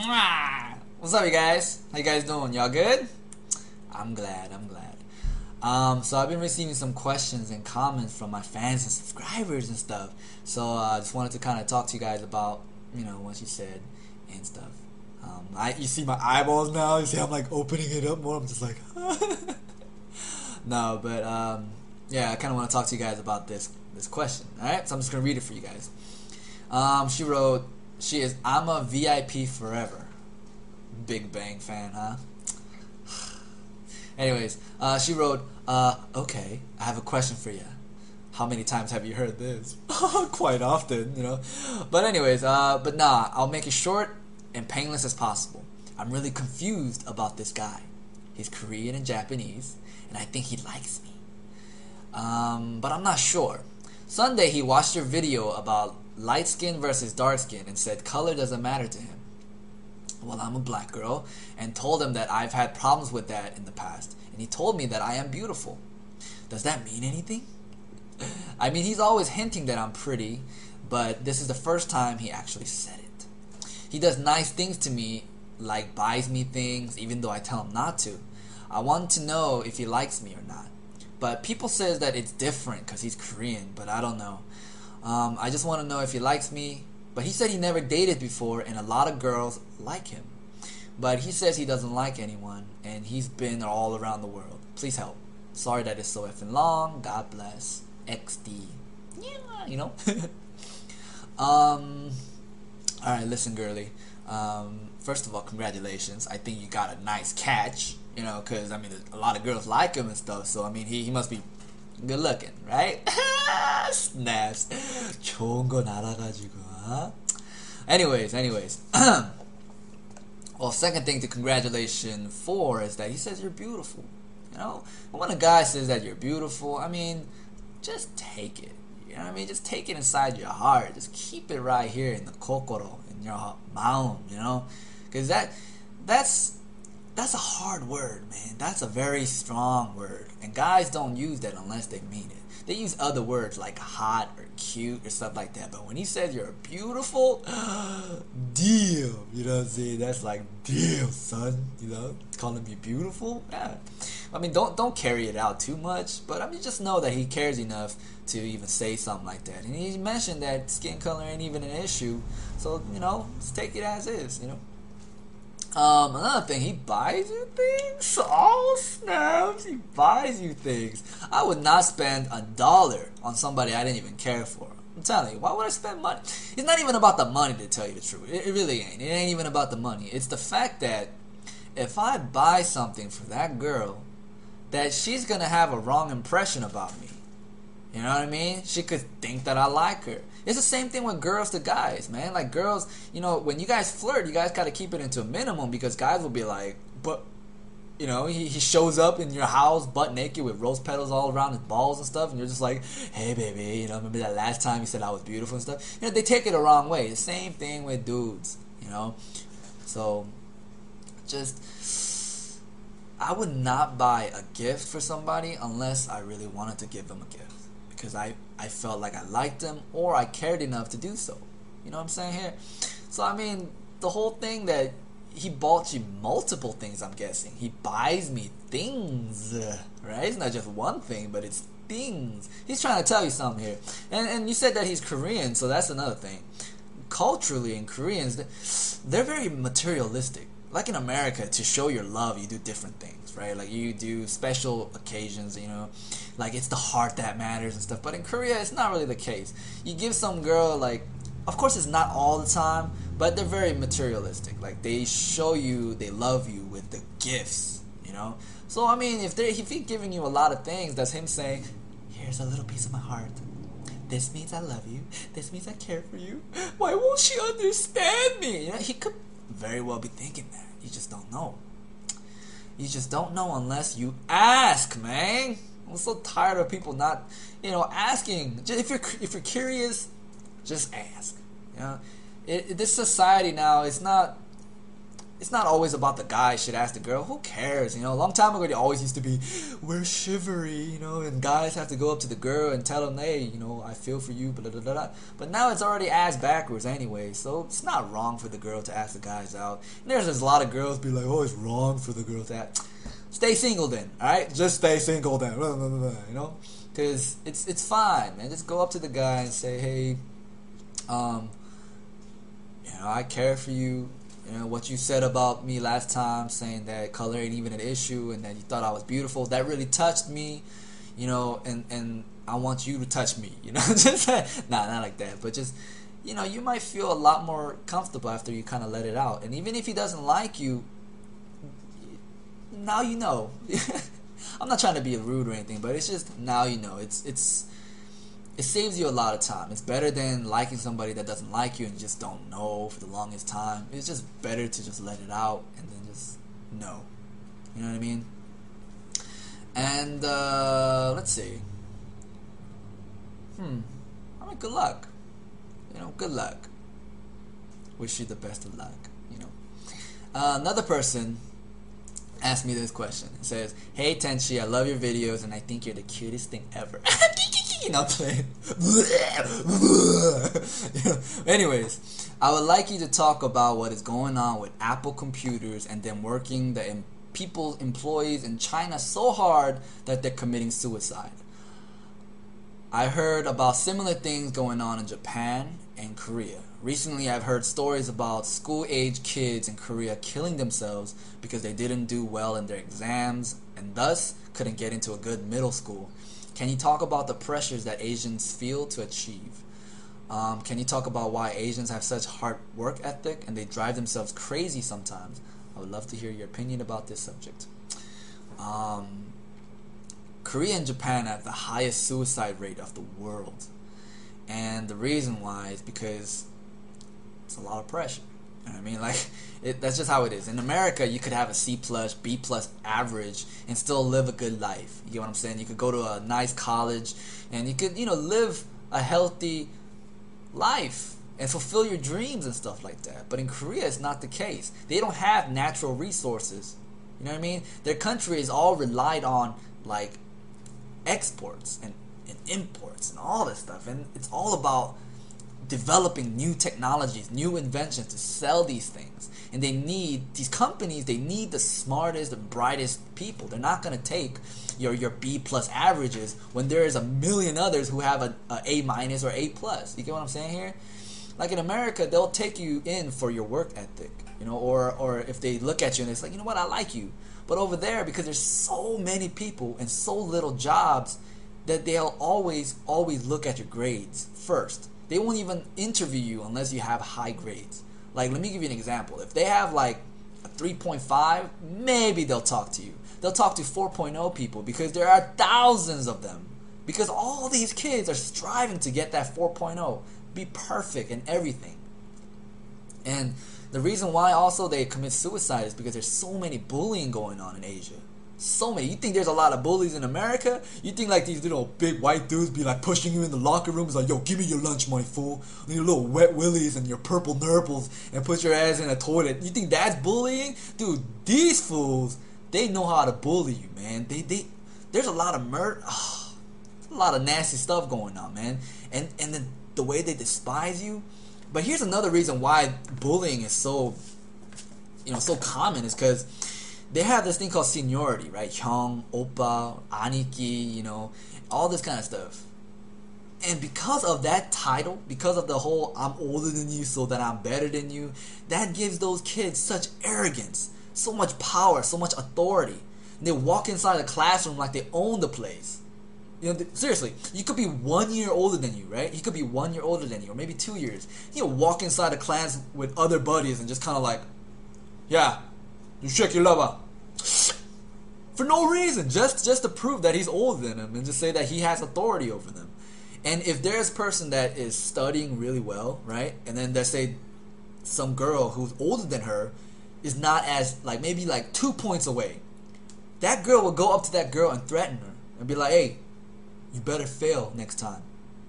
What's up, you guys? How you guys doing? Y'all good? I'm glad. So I've been receiving some questions and comments from my fans and subscribers and stuff. So I just wanted to kind of talk to you guys about, what you said and stuff. You see my eyeballs now. You see I'm like opening it up more. I'm just like, no, but yeah, I kind of want to talk to you guys about this question. All right, so I'm just gonna read it for you guys. She wrote, I'm a VIP forever. Big Bang fan, huh? Anyways, she wrote, okay, I have a question for you. How many times have you heard this? Quite often, But anyways, I'll make it short and painless as possible. I'm really confused about this guy. He's Korean and Japanese, and I think he likes me. But I'm not sure. Sunday, he watched your video about light skin versus dark skin and said color doesn't matter to him. Well, I'm a black girl, and told him that I've had problems with that in the past, and he told me that I am beautiful. Does that mean anything? I mean, he's always hinting that I'm pretty, but this is the first time he actually said it. He does nice things to me, like buys me things, even though I tell him not to. I want to know if he likes me or not. But people says that it's different because he's Korean, but I don't know. I just want to know if he likes me. But he said he never dated before, and a lot of girls like him. But he says he doesn't like anyone, and he's been all around the world. Please help. Sorry that it's so effing long. God bless. XD. Yeah, Alright, listen, girly. First of all, congratulations. I think you got a nice catch, because, a lot of girls like him and stuff, so, he must be good looking, right? Snaps. 좋은 건 알아가지고. Anyways. Well, second thing to congratulation for is that he says you're beautiful. When a guy says that you're beautiful, just take it. Just take it inside your heart. Just keep it right here in the kokoro, in your maum, because that's a hard word, man. That's a very strong word, and guys don't use that unless they mean it. They use other words like hot or cute or stuff like that. But when he says you're beautiful, damn, you know what I'm saying? That's like, damn, son, calling me beautiful. Yeah. Don't carry it out too much, but just know that he cares enough to even say something like that. And he mentioned that skin color ain't even an issue, so just take it as is. Another thing, he buys you things. Oh snaps, he buys you things. I would not spend $1 on somebody I didn't even care for. I'm telling you, why would I spend money? It's not even about the money, to tell you the truth. It really ain't. It ain't even about the money. It's the fact that if I buy something for that girl, that she's gonna have a wrong impression about me. You know what I mean? She could think that I like her. It's the same thing with girls to guys, man. Like girls, when you guys flirt, you guys gotta keep it into a minimum, because guys will be like, but, he shows up in your house butt naked with rose petals all around his balls and stuff, and you're just like, hey baby, remember that last time you said I was beautiful and stuff? They take it the wrong way. The same thing with dudes, So, I would not buy a gift for somebody unless I really wanted to give them a gift, because I felt like I liked them or I cared enough to do so. You know what I'm saying here? So the whole thing that he bought you multiple things, I'm guessing. He buys me things, right? It's not just one thing, but it's things. He's trying to tell you something here. And you said that he's Korean, so that's another thing. Culturally, in Koreans, they're very materialistic. Like in America, to show your love, you do different things, right? Like you do special occasions, like it's the heart that matters and stuff. But in Korea, it's not really the case. You give some girl, like, of course it's not all the time, but they're very materialistic. Like they show you they love you with the gifts, So if he's giving you a lot of things, that's him saying, here's a little piece of my heart. This means I love you. This means I care for you. Why won't she understand me? He could very well be thinking that. You just don't know. You just don't know unless you ask, man. I'm so tired of people not, asking. If you're curious, just ask. This society now, it's not it's not always about the guy should ask the girl. Who cares? You know, a long time ago, they always used to be, we're shivery, you know, and guys have to go up to the girl and tell them, hey, you know, I feel for you, blah, blah, blah, blah. But now it's already ass backwards anyway, so it's not wrong for the girl to ask the guys out. And there's a lot of girls be like, oh, it's wrong for the girl to ask. Stay single then, alright? Just stay single then, blah, blah, blah, blah, you know? Because it's fine, man. Just go up to the guy and say, hey, you know, I care for you. You know, what you said about me last time, saying that color ain't even an issue and that you thought I was beautiful, that really touched me, you know, and I want you to touch me, you know. Just not like that, but just, you know, you might feel a lot more comfortable after you kind of let it out. And even if he doesn't like you, now you know. I'm not trying to be rude or anything, but it's just now you know. It saves you a lot of time. It's better than liking somebody that doesn't like you and you just don't know for the longest time. It's just better to just let it out and then just know. You know what I mean? And let's see. I mean, good luck. You know, good luck. Wish you the best of luck. You know. Another person asked me this question. It says, "Hey Tenchi, I love your videos and I think you're the cutest thing ever." You know, playing. Anyways, I would like you to talk about what is going on with Apple computers and them working the employees in China so hard that they're committing suicide. I heard about similar things going on in Japan and Korea. Recently, I've heard stories about school-age kids in Korea killing themselves because they didn't do well in their exams and thus couldn't get into a good middle school. Can you talk about the pressures that Asians feel to achieve? Can you talk about why Asians have such hard work ethic and they drive themselves crazy sometimes? I would love to hear your opinion about this subject. Korea and Japan have the highest suicide rate of the world. And the reason why is because it's a lot of pressure. You know what I mean? Like, that's just how it is. In America, you could have a C+, B+ average and still live a good life. You get what I'm saying? You could go to a nice college and you could, you know, live a healthy life and fulfill your dreams and stuff like that. But in Korea, it's not the case. They don't have natural resources. You know what I mean? Their country is all relied on, like, exports and imports and all this stuff. And it's all about developing new technologies, new inventions to sell these things. And they need, these companies, they need the smartest, the brightest people. They're not going to take your B+ averages when there is a million others who have a A- or A+. You get what I'm saying here? Like in America, they'll take you in for your work ethic, you know, or if they look at you and it's like, you know what, I like you. But over there, because there's so many people and so little jobs, that they'll always look at your grades first. They won't even interview you unless you have high grades. Like, let me give you an example. If they have like a 3.5, maybe they'll talk to you. They'll talk to 4.0 people because there are thousands of them. Because all these kids are striving to get that 4.0, be perfect in everything. And the reason why also they commit suicide is because there's so many bullying going on in Asia. So many. You think there's a lot of bullies in America? You think like these little big white dudes be like pushing you in the locker rooms like, yo, give me your lunch money, fool. And your little wet willies and your purple nurples and put your ass in a toilet. You think that's bullying? Dude, these fools, they know how to bully you, man. There's a lot of murder, a lot of nasty stuff going on, man. And then the way they despise you. But here's another reason why bullying is so, you know, so common is because they have this thing called seniority, right? Hyung, oppa, aniki, you know, all this kind of stuff. And because of that title, because of the whole I'm older than you so that I'm better than you, that gives those kids such arrogance, so much power, so much authority. And they walk inside the classroom like they own the place. You know, seriously, you could be 1 year older than you, right? He could be 1 year older than you, or maybe 2 years. He'll walk inside the class with other buddies and just kind of like, yeah, you shake your lover. For no reason, just to prove that he's older than them and just say that he has authority over them. And if there's a person that is studying really well, right, and then let's say some girl who's older than her is not as, like, maybe like 2 points away, that girl will go up to that girl and threaten her and be like, hey, you better fail next time.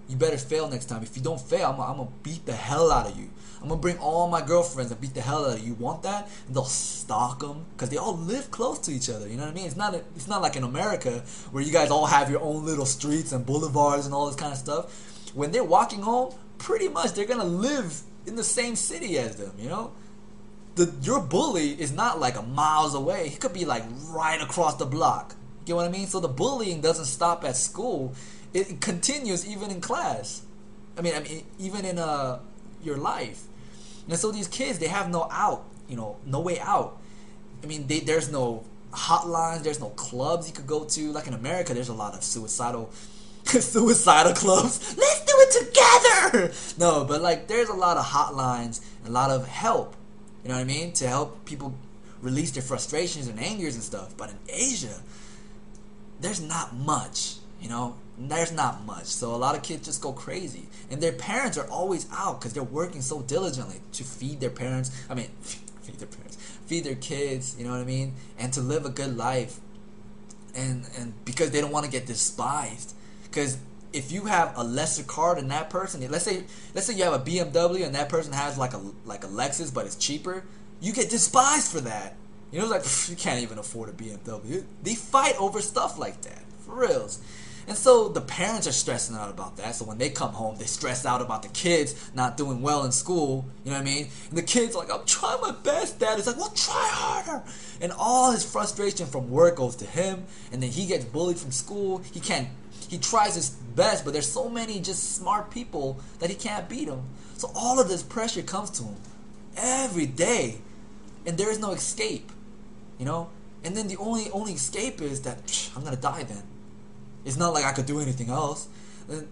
you better fail next time. If you don't fail, I'm gonna beat the hell out of you. I'm gonna bring all my girlfriends and beat the hell out of you. You want that? And they'll stalk them because they all live close to each other. You know what I mean? It's not like in America where you guys all have your own little streets and boulevards and all this kind of stuff. When they're walking home, pretty much they're gonna live in the same city as them. You know, your bully is not like a miles away. He could be like right across the block. You get what I mean? So the bullying doesn't stop at school. It continues even in class. I mean, even in your life. And so these kids, they have no out, no way out. I mean, there's no hotlines, there's no clubs you could go to. Like in America, there's a lot of suicidal clubs. Let's do it together. No, but like there's a lot of hotlines, a lot of help. You know what I mean? To help people release their frustrations and angers and stuff. But in Asia, there's not much, There's not much. So a lot of kids just go crazy. And their parents are always out because they're working so diligently to feed their parents. Feed their kids, you know what I mean? And to live a good life. And because they don't want to get despised. Because if you have a lesser car than that person, let's say you have a BMW and that person has like a Lexus but it's cheaper, you get despised for that. Like you can't even afford a BMW. They fight over stuff like that, for reals. And so the parents are stressing out about that. So when they come home, they stress out about the kids not doing well in school. You know what I mean? And the kid's like, I'm trying my best, Dad. It's like, well, try harder. And all his frustration from work goes to him. And then he gets bullied from school. He tries his best, but there's so many just smart people that he can't beat him. So all of this pressure comes to him every day. And there is no escape. And then the only escape is that I'm going to die then. It's not like I could do anything else.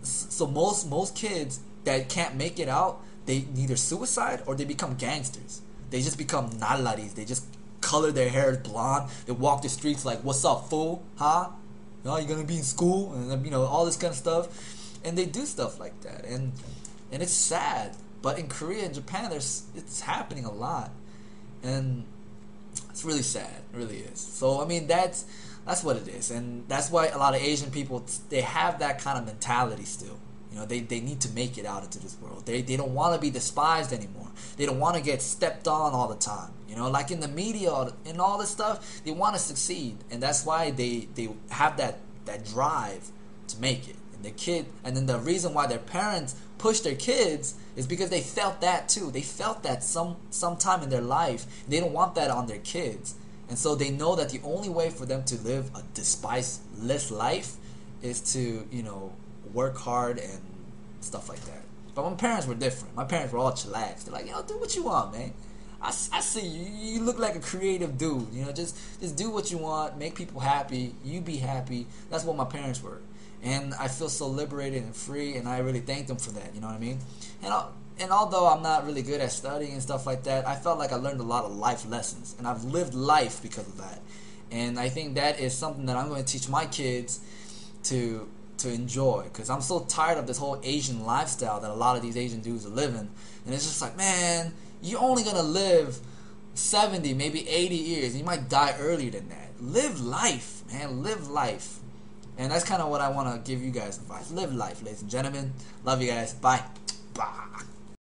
So most kids that can't make it out, they either suicide or they become gangsters. They just become nalaris. They just color their hair blonde. They walk the streets like, what's up, fool? Huh? You gonna be in school? And all this kind of stuff. And they do stuff like that. And it's sad. But in Korea and Japan, it's happening a lot. And it's really sad. It really is. So, I mean, that's what it is. And that's why a lot of Asian people, they have that kind of mentality still. They need to make it out into this world. They don't want to be despised anymore. They don't want to get stepped on all the time. Like in the media and all this stuff, they want to succeed. And that's why they have that drive to make it. And then the reason why their parents push their kids is because they felt that too. They felt that sometime in their life. They don't want that on their kids. And so they know that the only way for them to live a despiseless life is to, work hard and stuff like that. But my parents were different. My parents were all chillaxed. They're like, do what you want, man. I see you. You look like a creative dude. Just do what you want. Make people happy. You be happy. That's what my parents were. And I feel so liberated and free, and I really thank them for that. You know what I mean? And although I'm not really good at studying and stuff like that, I felt like I learned a lot of life lessons. And I've lived life because of that. And I think that is something that I'm going to teach my kids to enjoy. Because I'm so tired of this whole Asian lifestyle that a lot of these Asian dudes are living. And it's just like, man, you're only going to live 70, maybe 80 years. You might die earlier than that. Live life, man. Live life. And that's kind of what I want to give you guys advice. Live life, ladies and gentlemen. Love you guys. Bye. Bye.